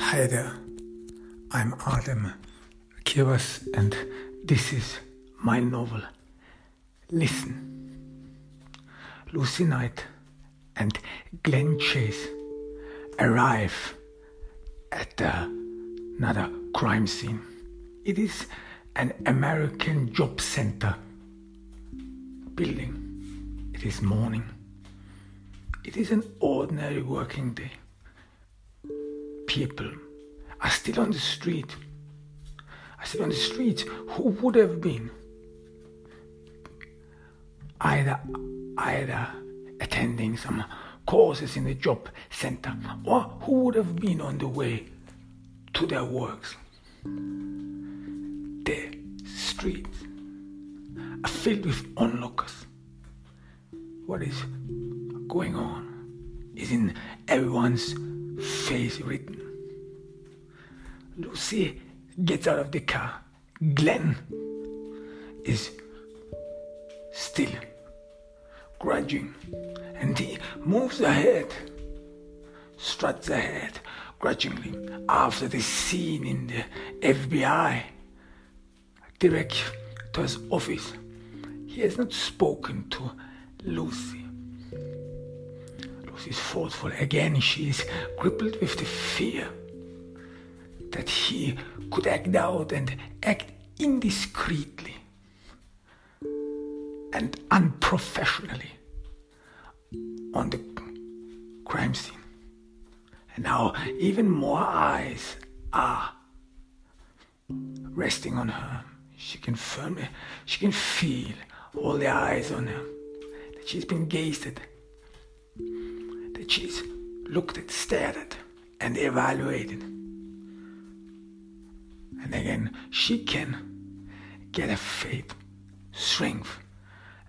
Hi there, I'm Adam Kivas and this is my novel. Listen. Lucy Knight and Glenn Chase arrive at another crime scene. It is an American job center building. It is morning. It is an ordinary working day. People are still on the street. Who would have been either attending some courses in the job center or who would have been on the way to their works. The streets are filled with onlookers. What is going on is in everyone's face written. Lucy gets out of the car. Glenn is still grudging, and he moves ahead, struts ahead grudgingly after the scene in the FBI director's office. He has not spoken to Lucy. Lucy is thoughtful. Again, she is crippled with the fear that he could act out and act indiscreetly and unprofessionally on the crime scene. And now even more eyes are resting on her. She can feel all the eyes on her, that she's been gazed at, that she's looked at, stared at, and evaluated. And again, she can get a faith, strength,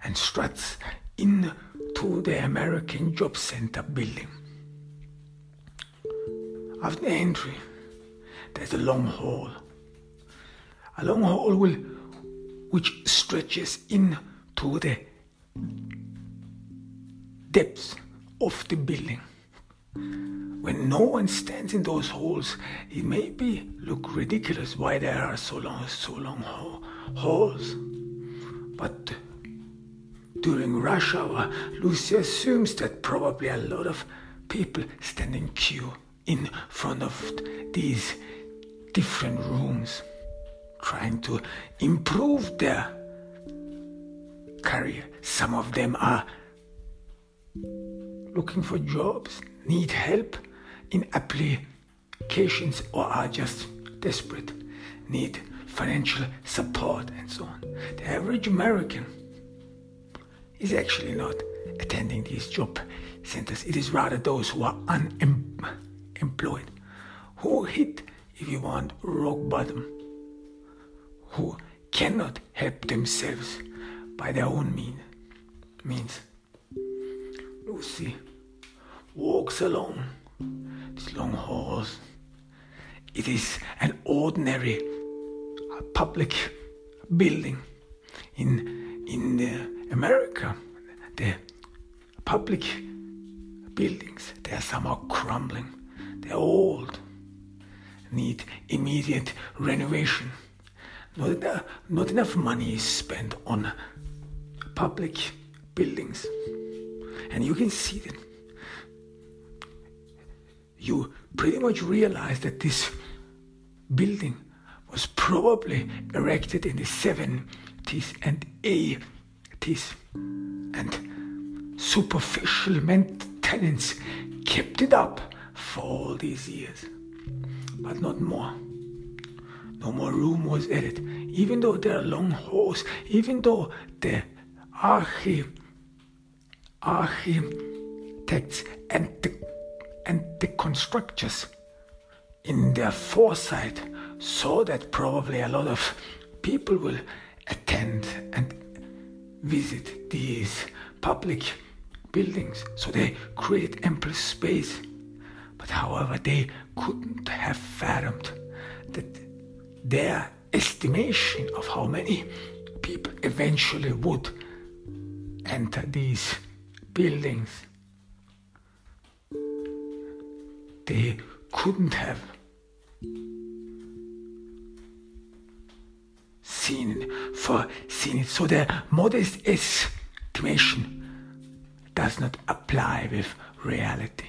and struts into the American Job Center building. After the entry, there's a long hall. A long hall which stretches into the depths of the building. When no one stands in those halls, it may look ridiculous why there are so long halls. But during rush hour, Lucy assumes that probably a lot of people stand in queue in front of these different rooms, trying to improve their career. Some of them are looking for jobs, need help in applications, or are just desperate, need financial support, and so on. The average American is actually not attending these job centers. It is rather those who are unemployed, who hit, if you want, rock bottom, who cannot help themselves by their own means. Lucy walks along these long halls. It is an ordinary public building in America. The public buildings, they are somehow crumbling. They're old, need immediate renovation. Not enough money is spent on public buildings, and you can see that. You pretty much realize that this building was probably erected in the 70s and 80s, and superficial maintenance kept it up for all these years, but not more. No more room was added, even though there are long halls, even though the architects and the constructors in their foresight saw that probably a lot of people will attend and visit these public buildings, so they created ample space. But however, they couldn't have fathomed that their estimation of how many people eventually would enter these buildings, they couldn't have seen it. So the modest estimation does not apply with reality.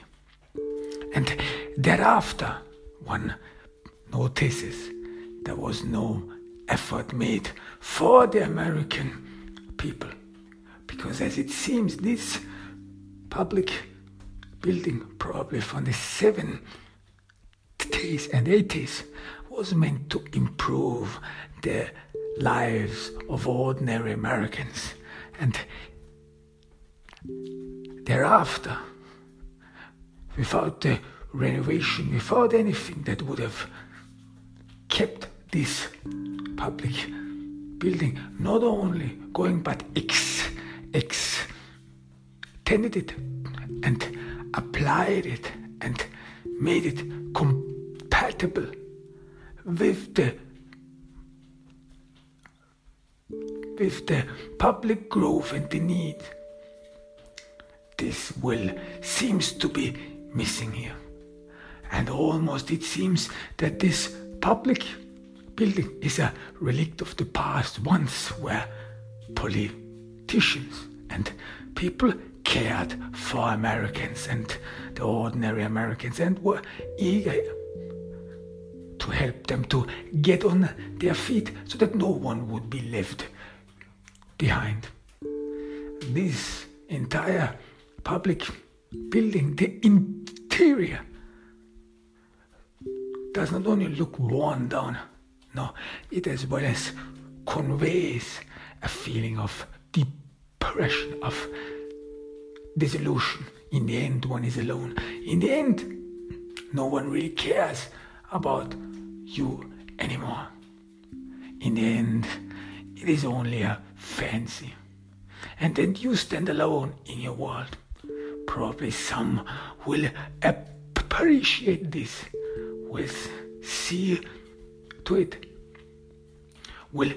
And thereafter, one notices there was no effort made for the American people. Because as it seems, this public building, probably from the 70s and 80s, was meant to improve the lives of ordinary Americans. And thereafter, without the renovation, without anything that would have kept this public building not only going but extended it and applied it and made it compatible with the public growth and the need. This will seems to be missing here. And almost it seems that this public building is a relic of the past, once where politicians and people cared for Americans and the ordinary Americans and were eager to help them to get on their feet so that no one would be left behind. This entire public building, the interior, does not only look worn down, no, it as well as conveys a feeling of depression, of disillusion. In the end, one is alone. In the end, no one really cares about you anymore. In the end, it is only a fancy. And then you stand alone in your world. Probably some will appreciate this, will see to it, will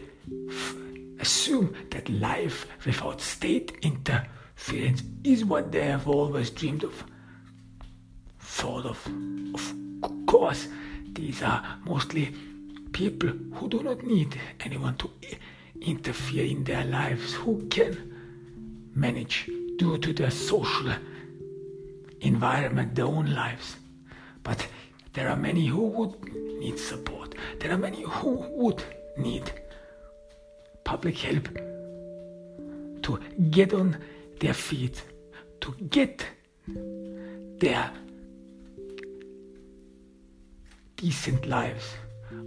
assume that life without state interference is what they have always dreamed of, thought of. Of course, these are mostly people who do not need anyone to interfere in their lives, who can manage due to their social environment their own lives. But there are many who would need support. There are many who would need public help to get on their feet, to get their decent lives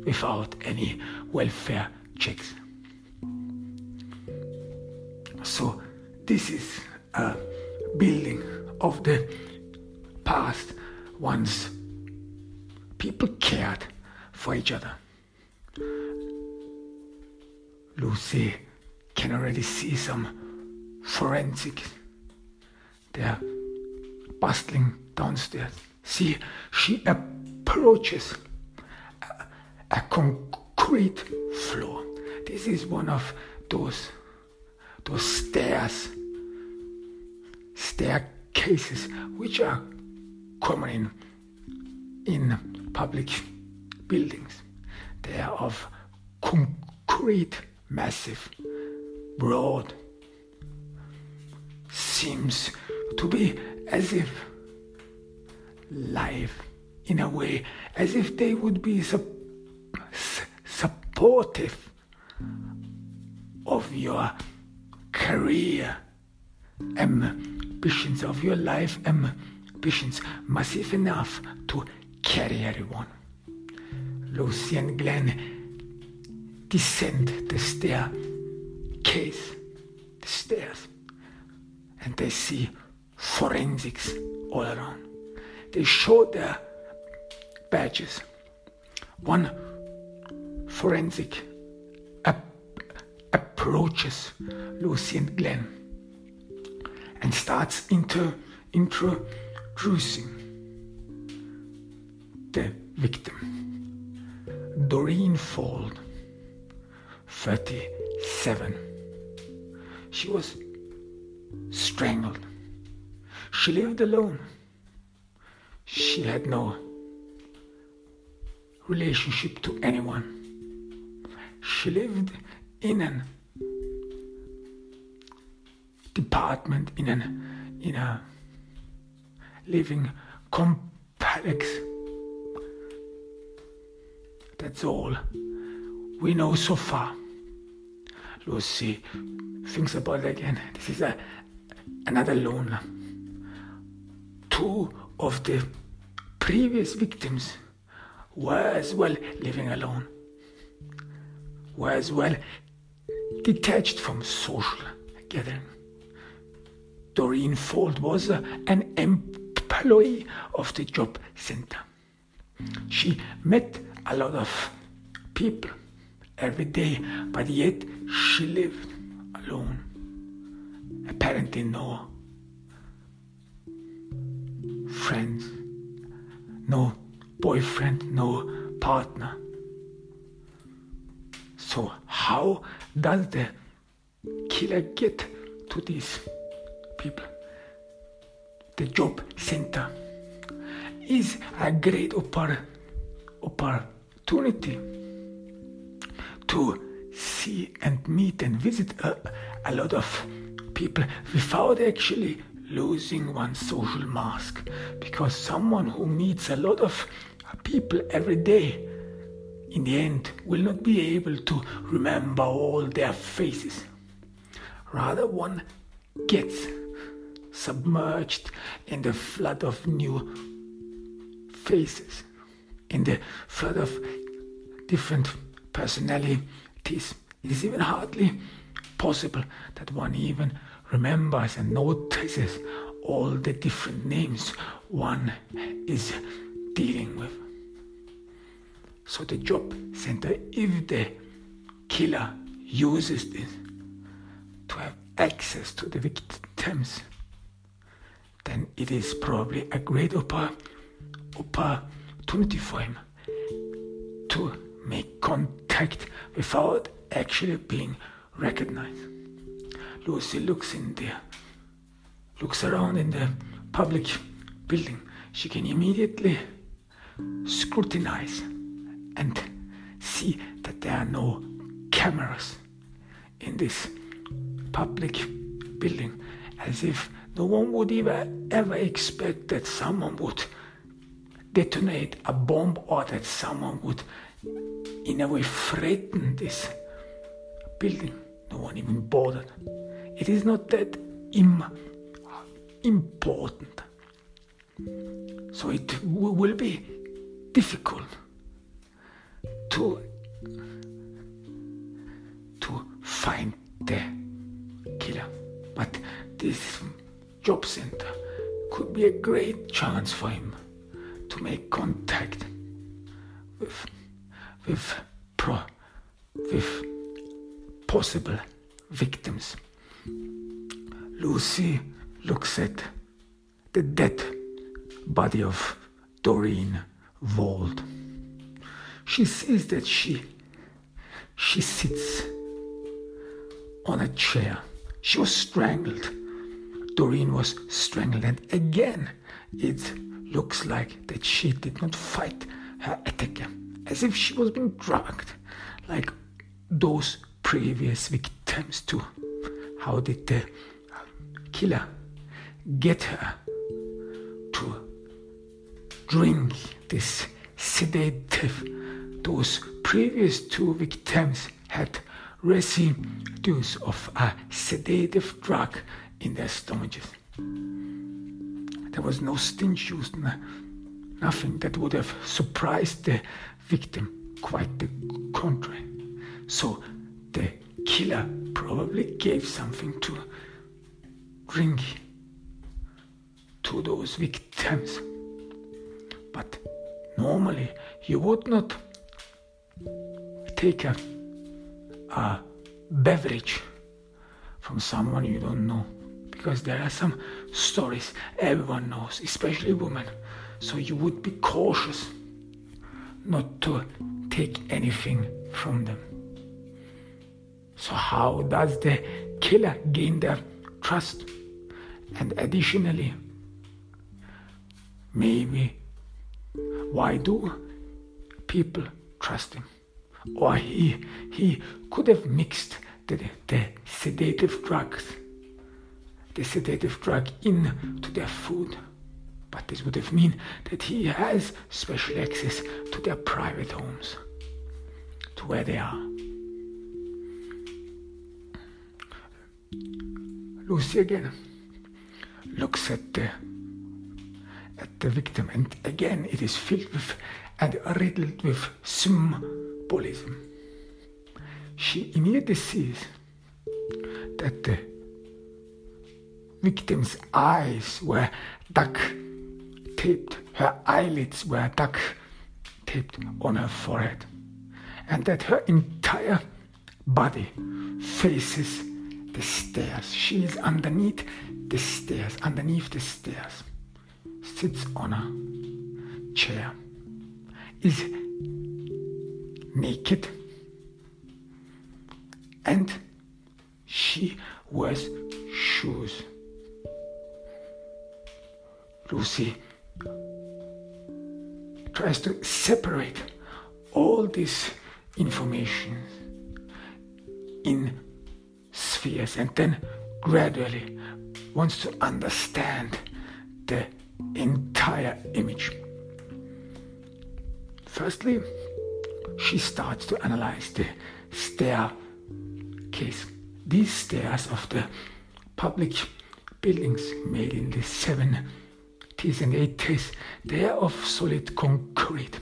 without any welfare checks. So this is a building of the past, once people cared for each other. Lucy can already see some forensics. They're bustling downstairs. See, she approaches a concrete floor. This is one of those staircases which are common in public buildings. They are of concrete, massive, broad. Seems to be as if life, in a way, as if they would be supportive of your career ambitions, of your life ambitions, massive enough to carry everyone. Lucy and Glenn descend the stairs, and they see forensics all around. They show their badges. One forensic approaches Lucy and Glenn and starts introducing the victim. Doreen Vault, 37. She was strangled. She lived alone. She had no relationship to anyone. She lived in an department in a living complex. That's all we know so far. Lucy thinks about it again. This is another loner. 2 of the previous victims were as well living alone, were as well detached from social gathering. Doreen Vault was an employee of the job center. She met a lot of people every day, but yet she lived alone. Apparently no friends, no boyfriend, no partner. So how does the killer get to these people? The job center is a great opportunity to see and meet and visit a lot of people without actually losing one's social mask, because someone who meets a lot of people every day in the end will not be able to remember all their faces. Rather, one gets submerged in the flood of new faces, in the flood of different personalities. It is even hardly possible that one even remembers and notices all the different names one is dealing with. So the job center, if the killer uses this to have access to the victims, then it is probably a great opportunity for him to make contact without actually being recognized. Lucy looks around in the public building. She can immediately scrutinize and see that there are no cameras in this public building, as if no one would ever expect that someone would detonate a bomb or that someone would in a way threaten this building. No one even bothered. It is not that important. So it will be difficult to find the killer. But this job center could be a great chance for him to make contact with possible victims. Lucy looks at the dead body of Doreen Vault. She sees that she sits on a chair. She was strangled. Doreen was strangled, and again it looks like that she did not fight her attacker, as if she was being drugged like those previous victims too. How did the killer get her to drink this sedative? Those previous 2 victims had residues of a sedative drug in their stomachs. There was no stench used, nothing that would have surprised the victim, quite the contrary. So the killer probably gave something to drink to those victims. But normally you would not take a beverage from someone you don't know, because there are some stories everyone knows, especially women. So you would be cautious not to take anything from them. So how does the killer gain their trust? And additionally, maybe why do people trust him? Or he could have mixed the sedative drugs the sedative drug into their food. But this would have mean that he has special access to their private homes, to where they are. Lucy again looks at the victim, and again it is filled with and riddled with symbolism. She immediately sees that the victim's eyes were duct-taped, her eyelids were duct-taped on her forehead, and that her entire body faces the stairs. She is underneath the stairs, sits on a chair, is naked, and she wears shoes. Lucy tries to separate all this information in spheres and then gradually wants to understand the entire image. Firstly, she starts to analyze the staircase. These stairs of the public buildings made in the 70s and 80s, they are of solid concrete.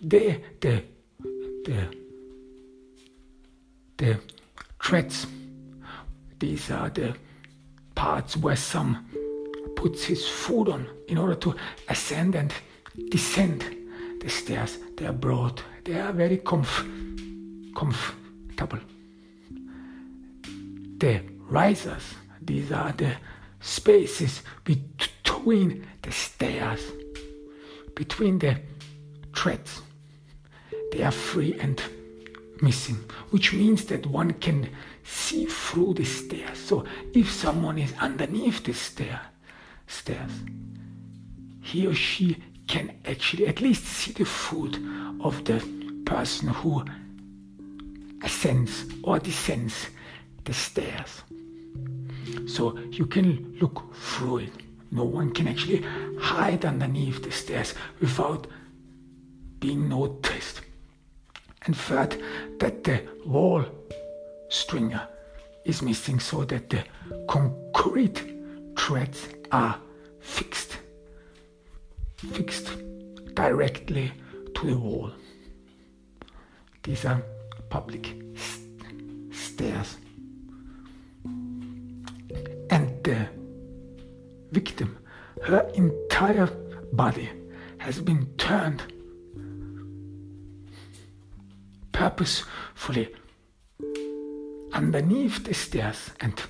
The treads, these are the parts where some puts his foot on in order to ascend and descend the stairs. They are broad, they are very comfortable. The risers, these are the spaces between the stairs, between the treads. They are free and missing, which means that one can see through the stairs. So if someone is underneath the stairs, he or she can actually at least see the foot of the person who ascends or descends the stairs. So you can look through it. No one can actually hide underneath the stairs without being noticed. And third, that the wall stringer is missing, so that the concrete treads are fixed directly to the wall. These are public stairs. And the victim, her entire body has been turned purposefully underneath the stairs and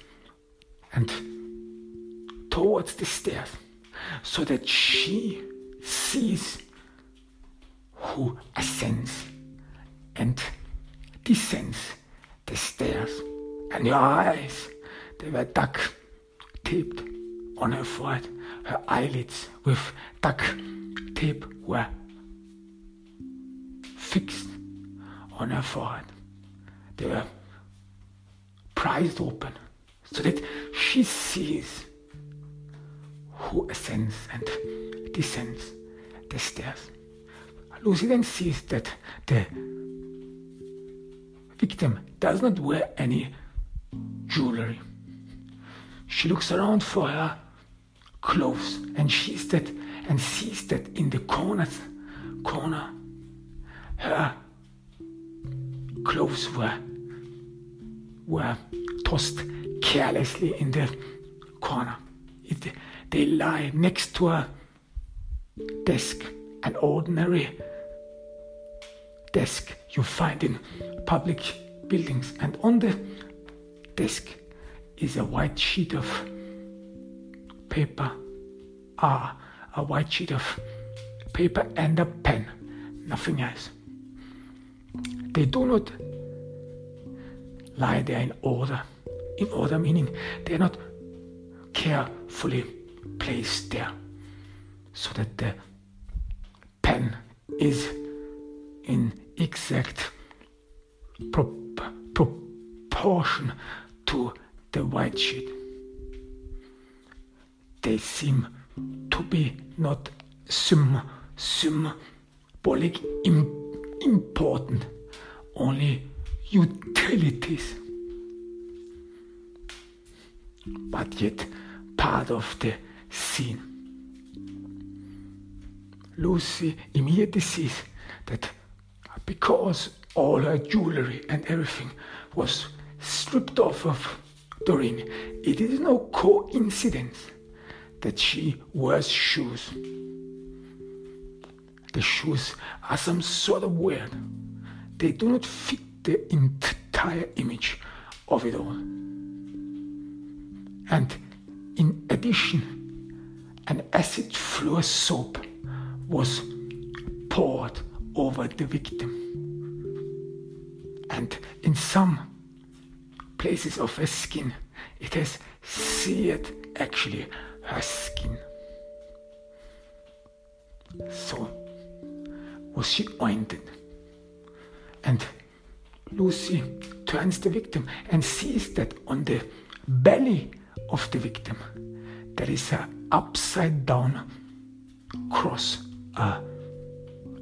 towards the stairs, so that she sees who ascends and descends the stairs. And her eyes, they were duct-taped on her forehead. Her eyelids with duct tape were fixed on her forehead. They were prized open so that she sees who ascends and descends the stairs. Lucy then sees that the victim does not wear any jewelry. She looks around for her clothes and sees that in the corner her clothes were tossed carelessly in the corner. They lie next to her desk, an ordinary desk you find in public buildings, and on the desk is a white sheet of paper, a white sheet of paper and a pen, nothing else. They do not lie there in order meaning they are not carefully placed there, so that the pen is in exact proportion to the white sheet. they seem to be not symbolic important, only utilities, but yet part of the scene. Lucy immediately sees that because all her jewelry and everything was stripped off of Doreen, it is no coincidence that she wears shoes. The shoes are some sort of weird. They do not fit the entire image of it all. And in addition, an acid floor soap was poured over the victim. And in some places of her skin, it has seared actually her skin. So was she ointed. And Lucy turns the victim and sees that on the belly of the victim there is an upside down cross, a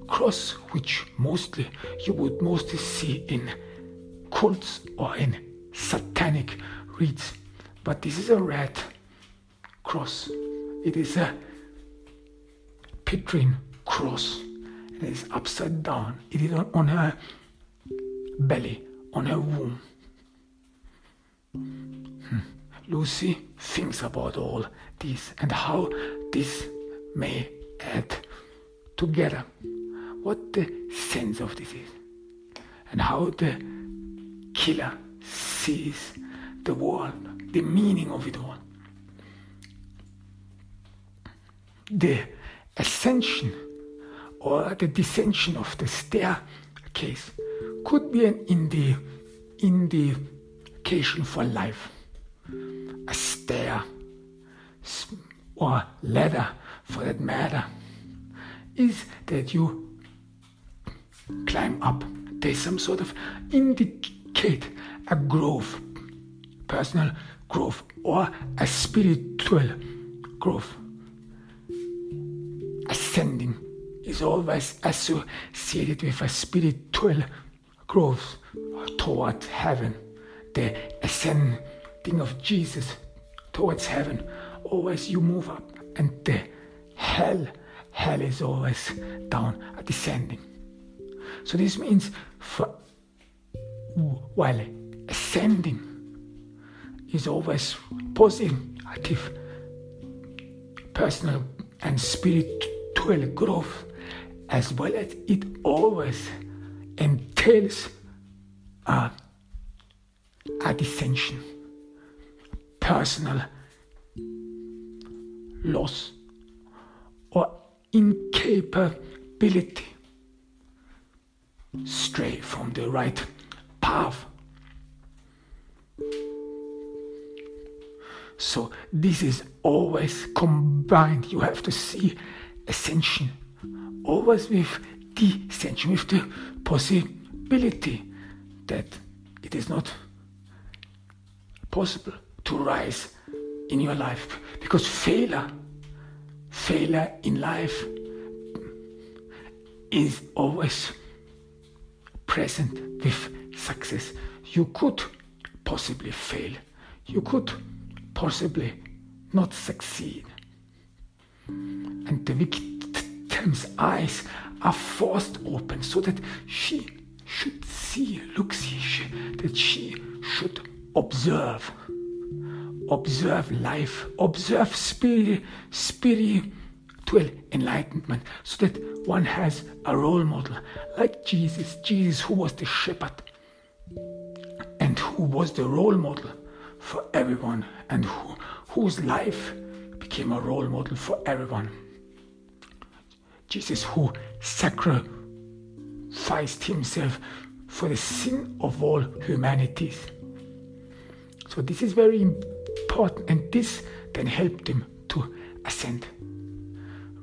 cross which you would mostly see in cults or in satanic rites, but this is a red cross. It is a Petrine cross. It is upside down. It is on her belly, on her womb. Lucy thinks about all this and how this may add together, what the sense of this is, and how the killer sees the world, the meaning of it all. The ascension or the descension of the staircase could be an indication for life. A stair or ladder, for that matter, is that you climb up. There's some sort of indicate a growth, personal growth, or a spiritual growth. Ascending is always associated with a spiritual growth toward heaven. The ascending of Jesus towards heaven, always you move up, and the hell is always down, descending. So this means while ascending is always positive, personal and spiritual growth, as well as it always entails a descension, personal loss or incapability, stray from the right path. So this is always combined. You have to see ascension always with descension, with the possibility that it is not possible to rise in your life, because failure in life is always present with success. You could possibly fail. You could possibly not succeed. And the victim's eyes are forced open so that she should that she should observe life, observe spiritual enlightenment, so that one has a role model like Jesus who was the shepherd and who was the role model for everyone, and whose life became a role model for everyone. Jesus who sacrificed himself for the sin of all humanities. So this is very important, and this then helped him to ascend,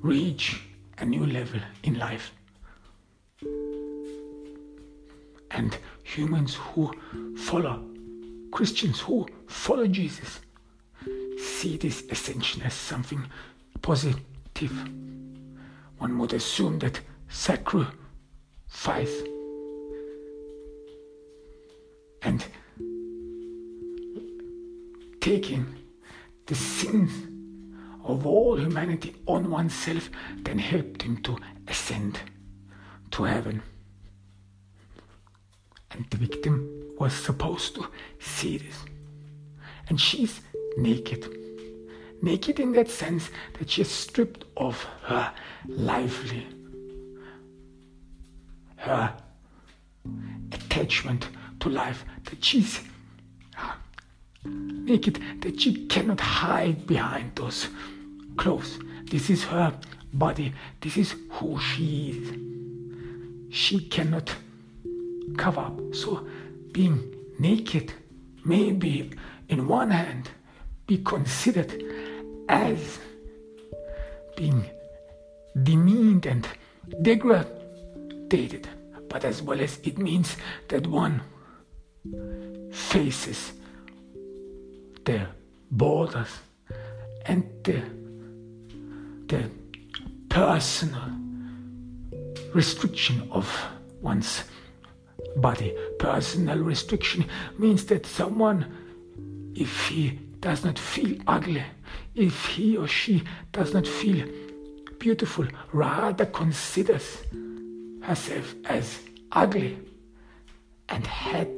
reach a new level in life. And humans who follow, Christians who follow Jesus, see this ascension as something positive. One would assume that sacrifice and taking the sins of all humanity on oneself then helped him to ascend to heaven. And the victim was supposed to see this. And she's naked. Naked in that sense that she is stripped of her lively, her attachment to life, that she's naked, that she cannot hide behind those clothes. This is her body. This is who she is. She cannot cover up. So being naked may be, in one hand, be considered as being demeaned and degraded, but as well as it means that one faces the borders and the personal restriction of one's body. Personal restriction means that someone, if he does not feel ugly, if he or she does not feel beautiful, rather considers herself as ugly and had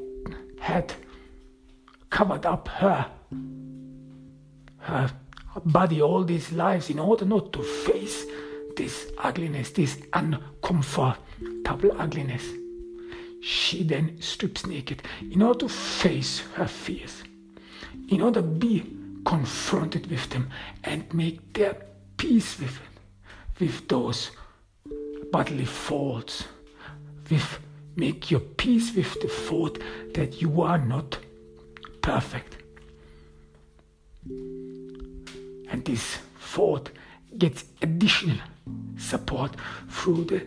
covered up her body all these lives in order not to face this ugliness, this uncomfortable ugliness. She then strips naked in order to face her fears, in order to be confronted with them and make their peace with it, with those bodily faults, make your peace with the thought that you are not perfect. And this thought gets additional support through the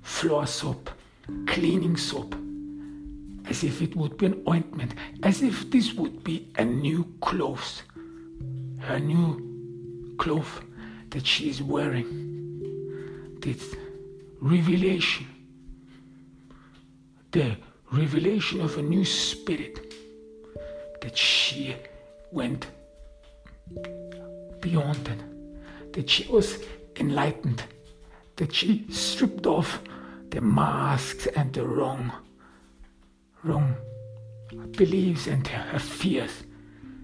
floor soap, cleaning soap, as if it would be an ointment, as if this would be a new clothes, her new cloth that she is wearing. This revelation, the revelation of a new spirit, that she went beyond it, that she was enlightened, that she stripped off the masks and the wrong beliefs and her fears.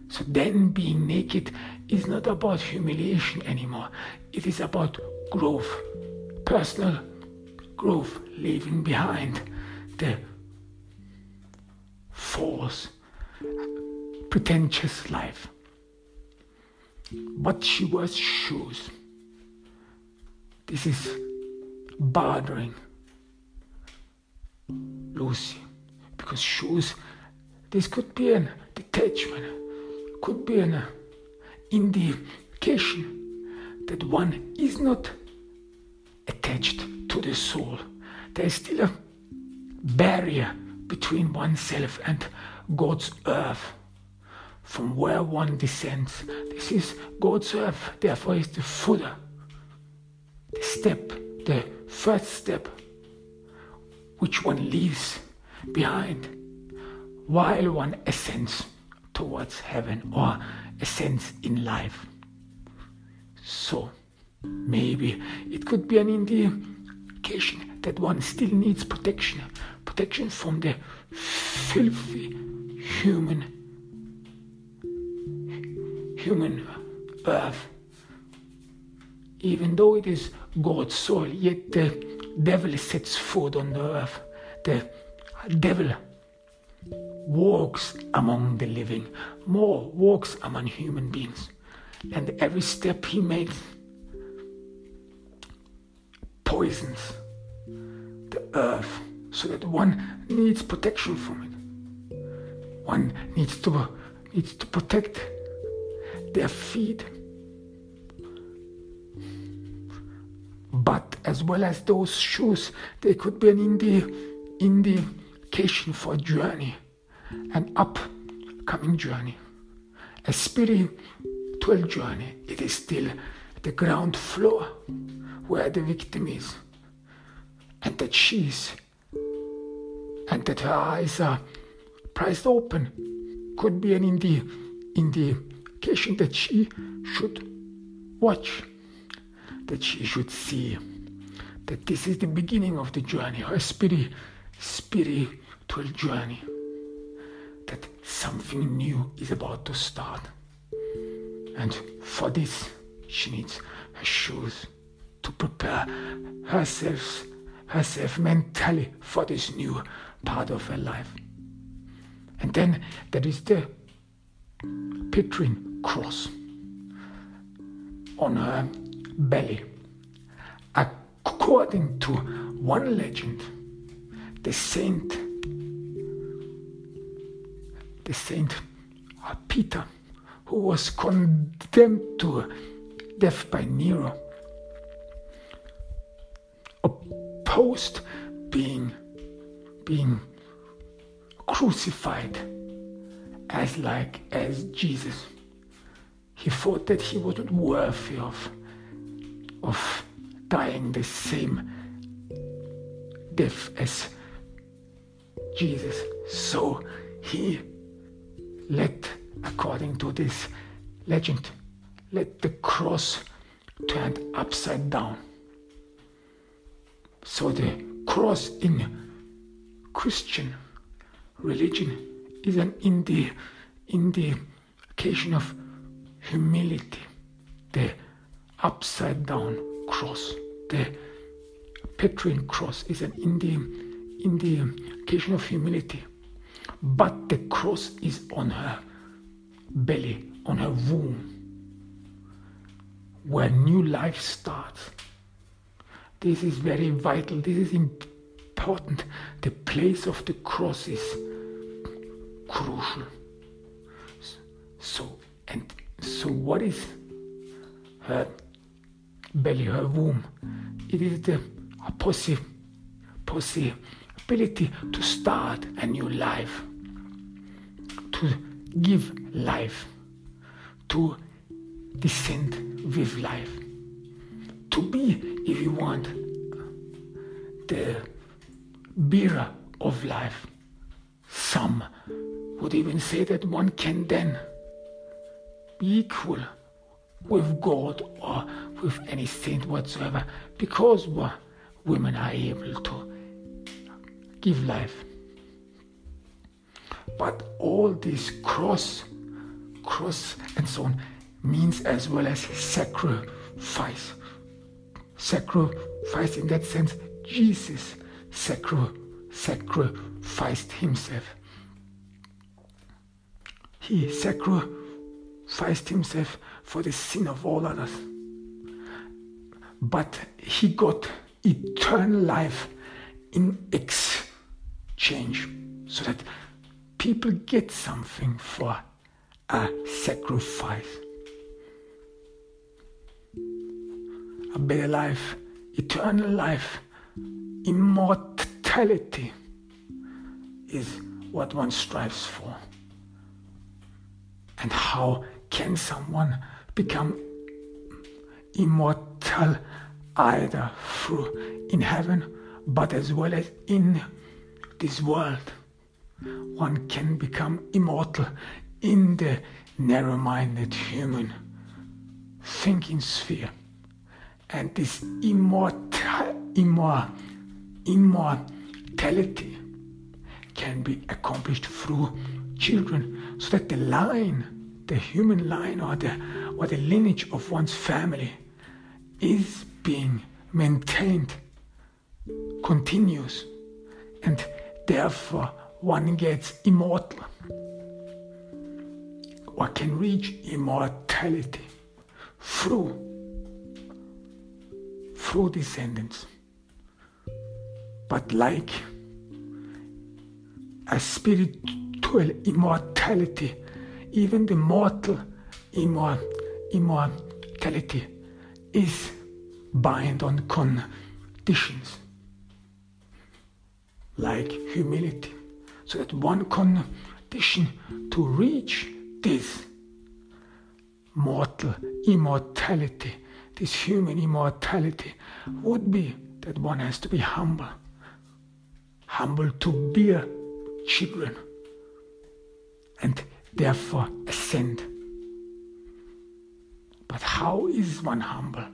So then being naked is not about humiliation anymore. It is about growth, personal growth, leaving behind the false, pretentious life. But she wears shoes. This is bothering Lucy, because shoes, this could be an detachment, could be an indication that one is not attached to the soul. There is still a barrier between oneself and God's earth, from where one descends. This is God's earth, therefore is the footer, the step, the first step, which one leaves behind while one ascends towards heaven or ascends in life. So maybe it could be an indication that one still needs protection from the filthy human earth. Even though it is God's soil, yet the devil sets foot on the earth. The devil walks among the living, more walks among human beings. And every step he makes poisons the earth, so that one needs protection from it. One needs to protect their feet. But as well as those shoes, they could be an indication for a journey, an upcoming journey, a spiritual journey. It is still the ground floor where the victim is, and that her eyes are prized open could be an indication that she should watch, that she should see that this is the beginning of the journey, her spiritual journey, that something new is about to start. And for this, she needs her shoes to prepare herself mentally for this new part of her life. And then there is the Petrine cross on her belly. According to one legend, the saint Peter, who was condemned to death by Nero, opposed being crucified as Jesus. He thought that he wasn't worthy of dying the same death as Jesus. So he according to this legend, let the cross turn upside down. So the cross in Christian religion is an indication of humility. The upside down cross, the Petrine cross, is an indication of humility. But the cross is on her belly, on her womb, where new life starts. This is very vital. This is important. The place of the cross is crucial. So what is her belly, her womb? It is the possibility to start a new life, to give life, to descend with life, to be, if you want, the bearer of life. Some would even say that one can then be equal with God or with any saint whatsoever, because women are able to give life. But all this cross and so on means as well as sacrifice. Sacrifice in that sense, Jesus sacrificed himself. He sacrificed himself for the sin of all others. But he got eternal life in exchange, so that people get something for a sacrifice. A better life, eternal life, immortality is what one strives for. And how can someone become immortal? Either through in heaven, but as well as in this world. One can become immortal in the narrow-minded human thinking sphere. And this immortality can be accomplished through children, so that the human line or the lineage of one's family is being maintained, continues, and therefore one gets immortal, or can reach immortality through descendants. But like a spiritual immortality, even the mortal immortality is bind on conditions, like humility, so that one condition to reach this mortal immortality, this human immortality, would be that one has to be humble. Humble to bear children and therefore ascend. But how is one humble?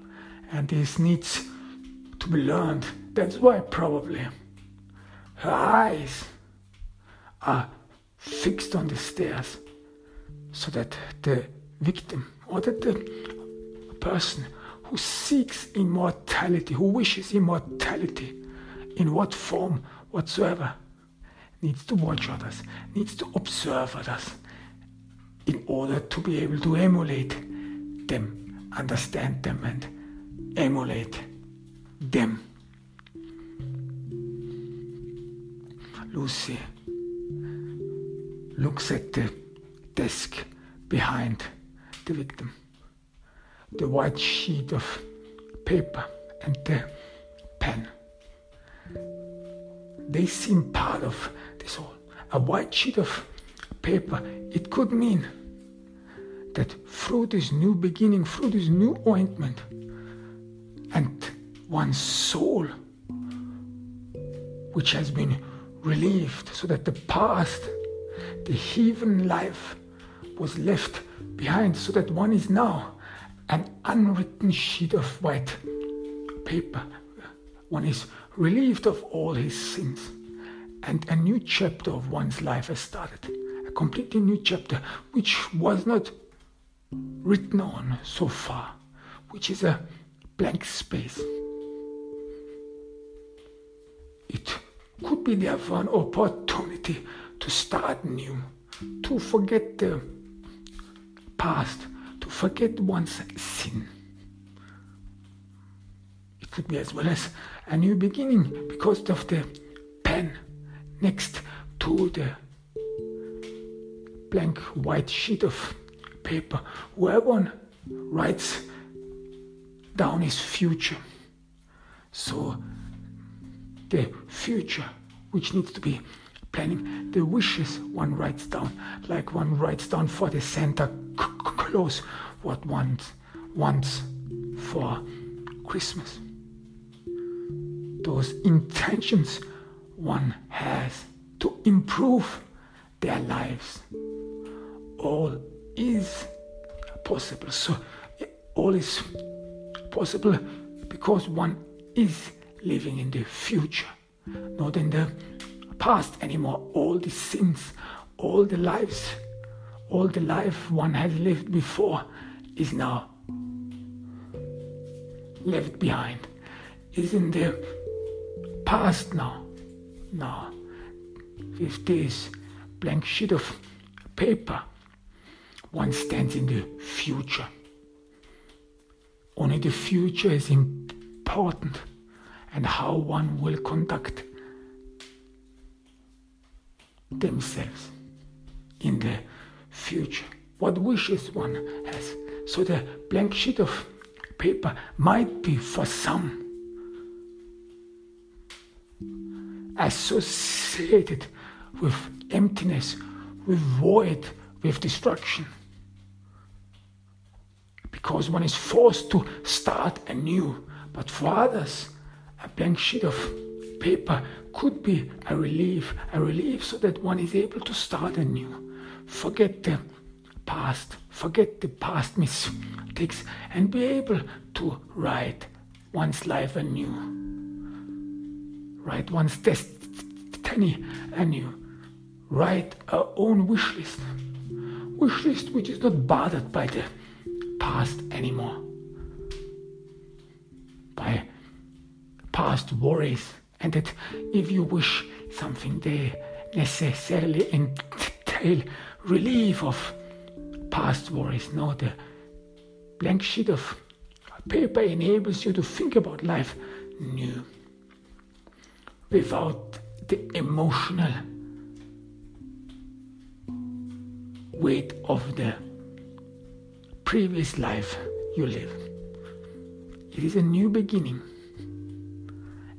And this needs to be learned. That's why probably her eyes are fixed on the stairs, so that the victim or that the person who seeks immortality, who wishes immortality in what form whatsoever, needs to watch others, needs to observe others in order to be able to emulate them, understand them and emulate them. Lucy looks at the desk behind the victim, the white sheet of paper and the pen. They seem part of this whole. A white sheet of paper, it could mean that through this new beginning, through this new ointment, and one's soul, which has been relieved, so that the past, the heathen life, was left behind, so that one is now an unwritten sheet of white paper. One is relieved of all his sins, and a new chapter of one's life has started. A completely new chapter, which was not written on so far, which is a blank space. It could be therefore an opportunity to start new, to forget the past, to forget one's sin. It could be as well as a new beginning because of the pen next to the blank white sheet of paper, where one writes down his future. So the future, which needs to be planning, the wishes one writes down, like one writes down for the Santa Claus what one wants for Christmas. Those intentions one has to improve their lives. All is possible. So all is possible because one is living in the future, not in the past anymore. All the sins, all the lives, all the life one has lived before is now left behind, is in the past now. Now, with this blank sheet of paper, one stands in the future. Only the future is important, and how one will conduct themselves in the future. What wishes one has. So the blank sheet of paper might be for some associated with emptiness, with void, with destruction. Because one is forced to start anew. But for others, a blank sheet of paper could be a relief so that one is able to start anew. Forget the past mistakes, and be able to write one's life anew. Write one's destiny anew. Write our own wish list which is not bothered by the past anymore, by past worries, and that if you wish something, they necessarily entail relief of past worries. No, the blank sheet of paper enables you to think about life new, without the emotional weight of the previous life you lived. It is a new beginning,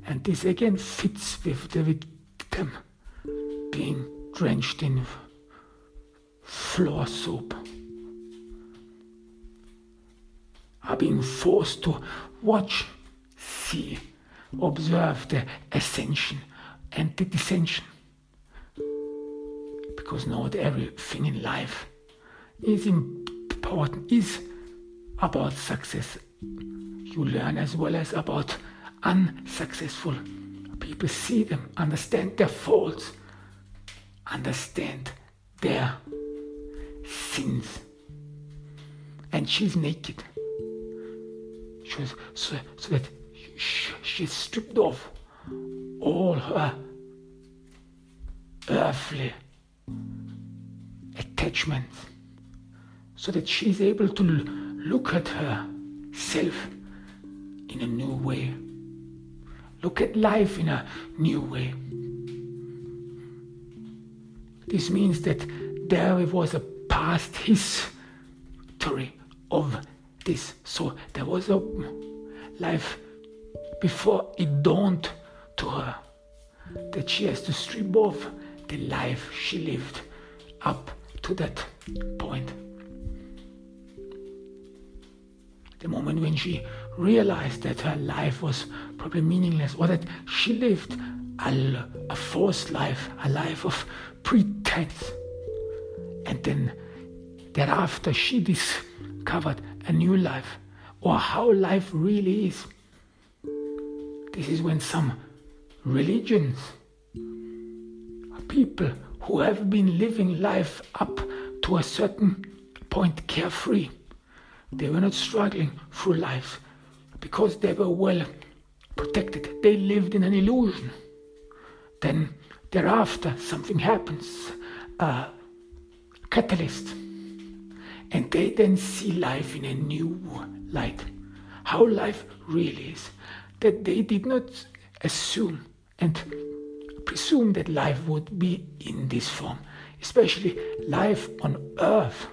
and this again fits with the victim being drenched in floor soap. being forced to watch, see, observe the ascension and the descension. Because not everything in life is important, is about success. You learn as well as about unsuccessful people. See them, understand their faults, understand their sins. And she's naked. So that she's stripped off all her earthly attachments, so that she's able to look at herself in a new way, look at life in a new way. This means that there was a past history of this. So there was a life before it dawned to her that she has to strip off the life she lived up to that point. The moment when she realized that her life was probably meaningless, or that she lived a false life, a life of pretense. And then thereafter she discovered a new life, or how life really is. This is when some religions, people who have been living life up to a certain point carefree, they were not struggling through life because they were well protected. They lived in an illusion. Then thereafter something happens, a catalyst, and they then see life in a new light. How life really is. That they did not assume and presume that life would be in this form. Especially life on earth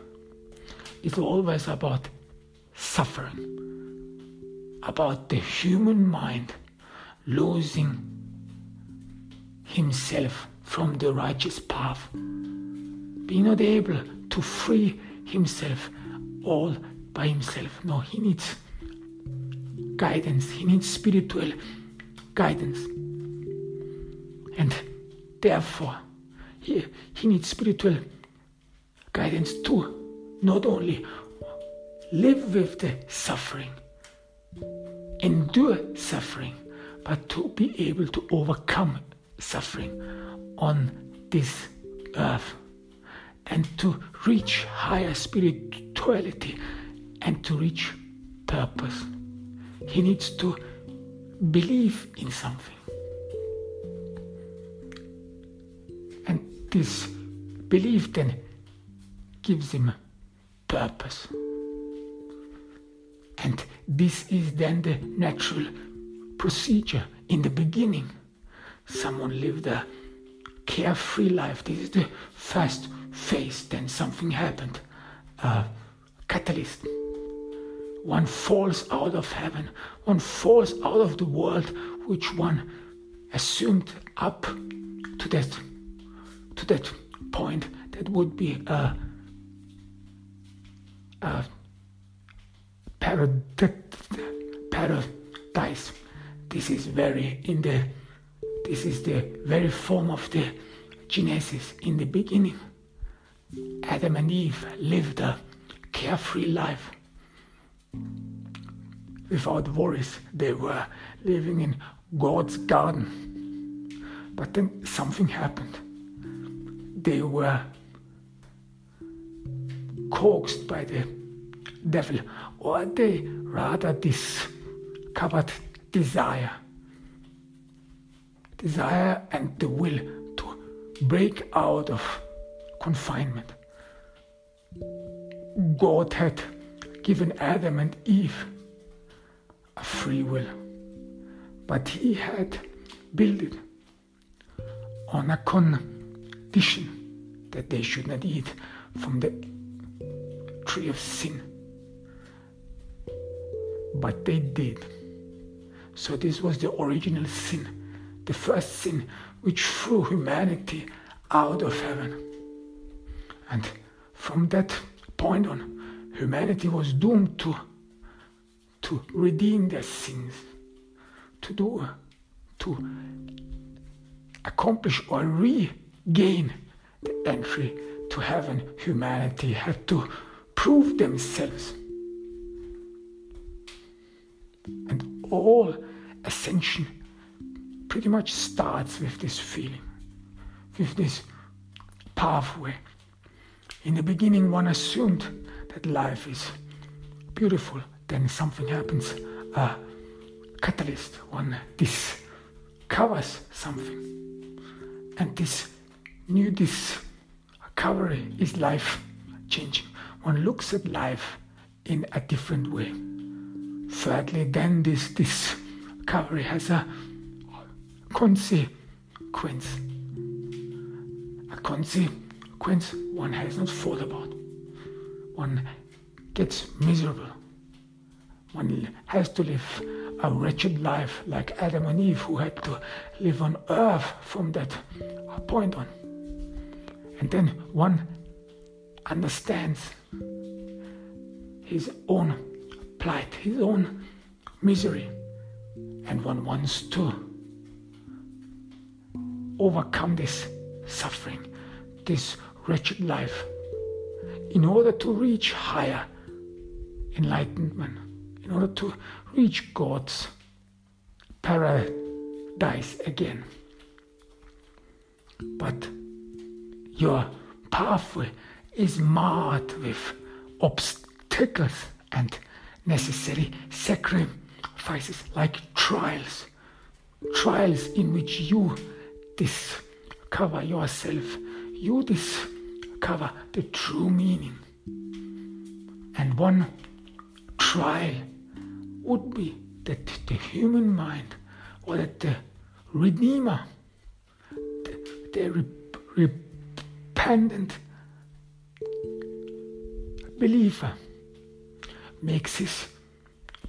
is always about suffering, about the human mind losing himself from the righteous path, being not able to free himself all by himself. No, he needs guidance, he needs spiritual guidance. And therefore, he needs spiritual guidance to not only live with the suffering, endure suffering, but to be able to overcome suffering on this earth and to reach higher spirituality and to reach purpose. He needs to believe in something. And this belief then gives him purpose. And this is then the natural procedure. In the beginning, someone lived a carefree life. This is the first phase. Then something happened. A catalyst. One falls out of heaven. One falls out of the world which one assumed up to that point. That would be a paradise. This is the very form of the Genesis. In the beginning, Adam and Eve lived a carefree life without worries. They were living in God's garden. But then something happened. They were coaxed by the devil, or they rather discovered desire and the will to break out of confinement. God had given Adam and Eve a free will, but he had built it on a condition that they should not eat from the tree of sin. But they did. So this was the original sin, the first sin which threw humanity out of heaven. And from that point on, humanity was doomed to to redeem their sins, to accomplish or regain the entry to heaven. Humanity had to prove themselves. And all ascension pretty much starts with this feeling, with this pathway. In the beginning, one assumed that life is beautiful. Then something happens, a catalyst. One discovers something. And this new discovery is life-changing. One looks at life in a different way. Thirdly, then this discovery has a consequence. A consequence one has not thought about. One gets miserable. One has to live a wretched life like Adam and Eve, who had to live on earth from that point on. And then one understands his own plight, his own misery, and one wants to overcome this suffering, this wretched life, in order to reach higher enlightenment, in order to reach God's paradise again. But your pathway is marred with obstacles and necessary sacrifices, like trials in which you discover yourself, you discover the true meaning. And one trial would be that the human mind, or that the Redeemer, the repentant believer, makes his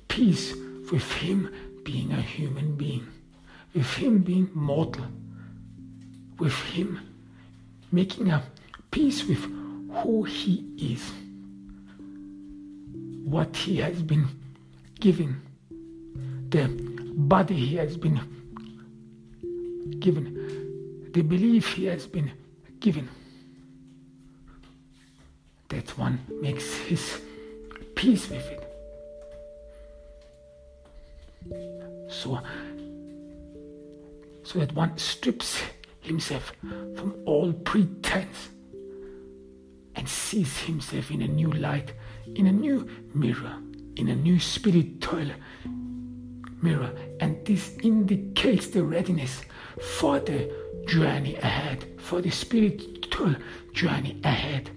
peace with him being a human being, with him being mortal, with him making a peace with who he is, what he has been given, the body he has been given, the belief he has been given. That one makes his peace with it. So that one strips himself from all pretense and sees himself in a new light, in a new mirror, in a new spiritual mirror. And this indicates the readiness for the journey ahead, for the spiritual journey ahead,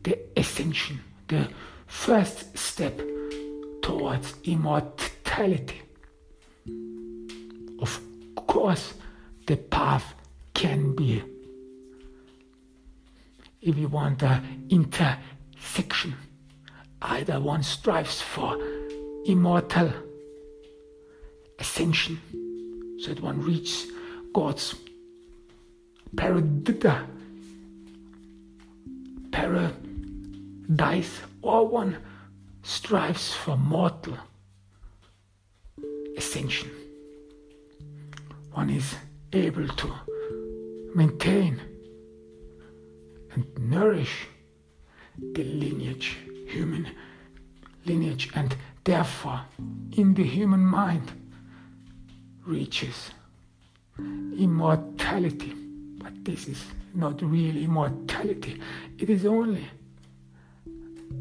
the ascension, the first step towards immortality. Of course, the path can be, if you want, an intersection. Either one strives for immortal ascension, so that one reaches God's paradise, or one strives for mortal ascension. One is able to maintain and nourish the lineage, human lineage, and therefore in the human mind reaches immortality. But this is not real immortality. It is only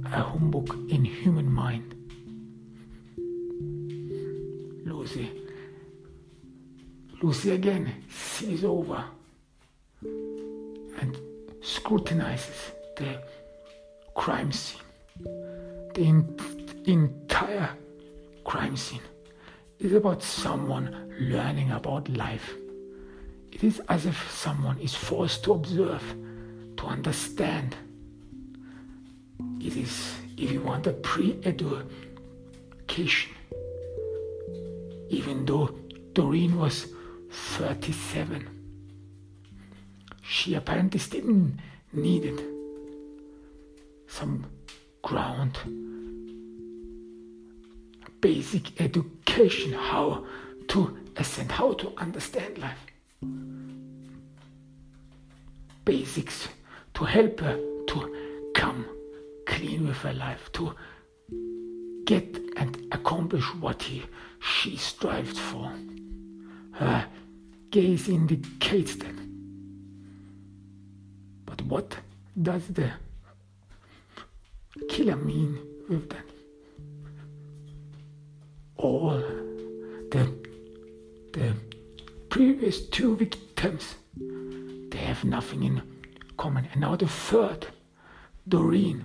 a humbug in human mind. Lucy again sees over and scrutinizes the crime scene. The entire crime scene is about someone learning about life. It is as if someone is forced to observe, to understand. It is, if you want, a pre-education. Even though Doreen was 37, she apparently still needed some ground, basic education, how to ascend, how to understand life. Basics to help her to come clean with her life, to get and accomplish what she strives for. Her gaze indicates that. But what does the killer mean with that? All the previous two victims, they have nothing in common. And now the third, Doreen,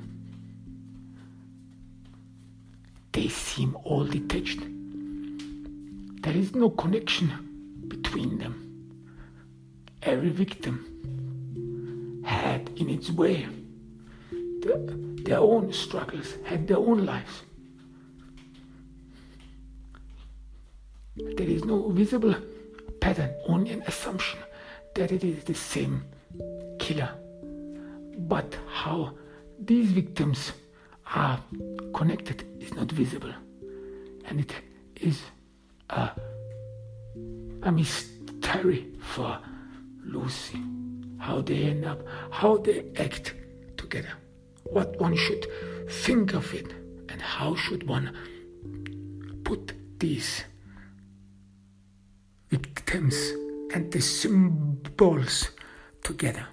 they seem all detached. There is no connection between them. Every victim had in its way their own struggles, had their own lives. There is no visible pattern, only an assumption that it is the same killer. But how these victims are connected is not visible. And it is a mystery for Lucy. How they end up, how they act together. What one should think of it, and how should one put these victims and the symbols together.